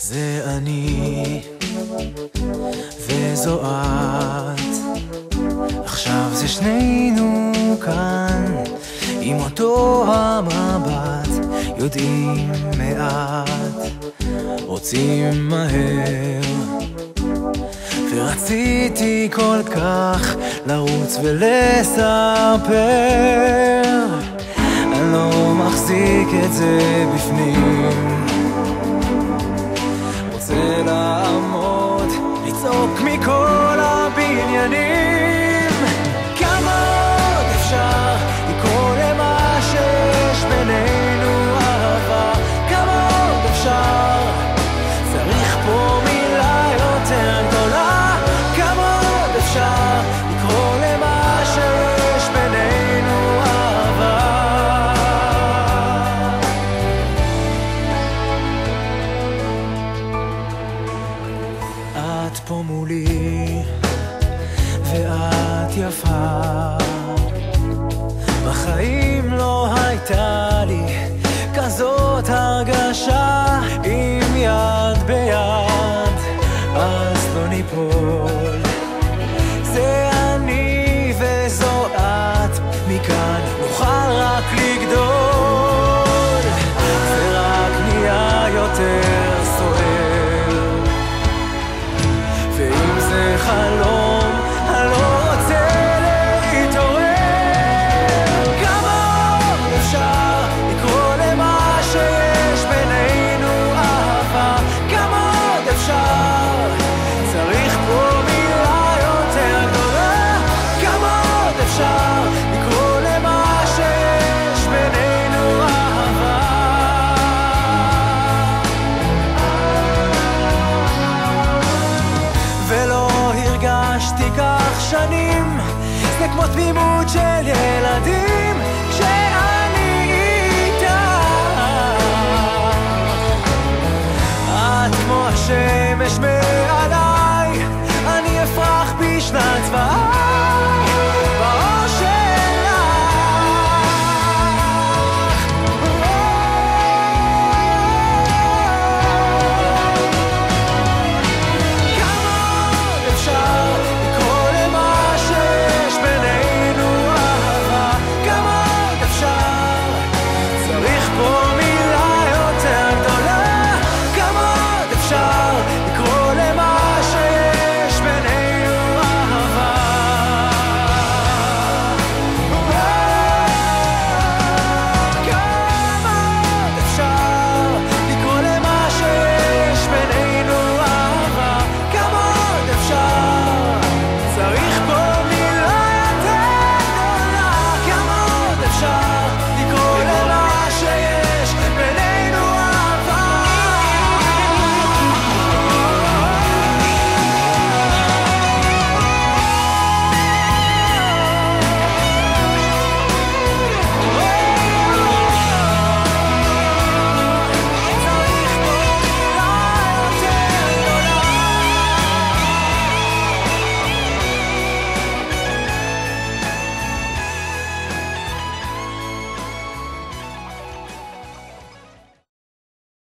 זה אני וזו את, עכשיו זה שנינו כאן עם אותו המבט, יודעים מעט, רוצים מהר, ורציתי כל כך לרוץ ולספר, אני לא מחזיק את זה בפנים, רוצה לעמוד, לצעוק מכל הבניינים, כמה עוד אפשר לקרוא למה שיש בינינו אהבה, כמה עוד אפשר, צריך פה מילה יותר גדולה, כמה עוד אפשר לקרוא למה שיש בינינו אהבה. את פה מולי ואת יפה, בחיים לא הייתה לי כזאת הרגשה, עם יד ביד אז לא ניפול, זה אני וזו את, מכאן נוכל רק לגדול, זה רק נהיה יותר סוער, ואם זה חלום אני לא רוצה להתעורר, כמה עוד אפשר לקרוא למה שיש בינינו אהבה, כמה עוד אפשר, צריך פה מילה יותר גדולה, כמה עוד אפשר לקרוא למה שיש בינינו אהבה. ולא הרגשתי כך שנים, זה כמו תמימות של ילדים,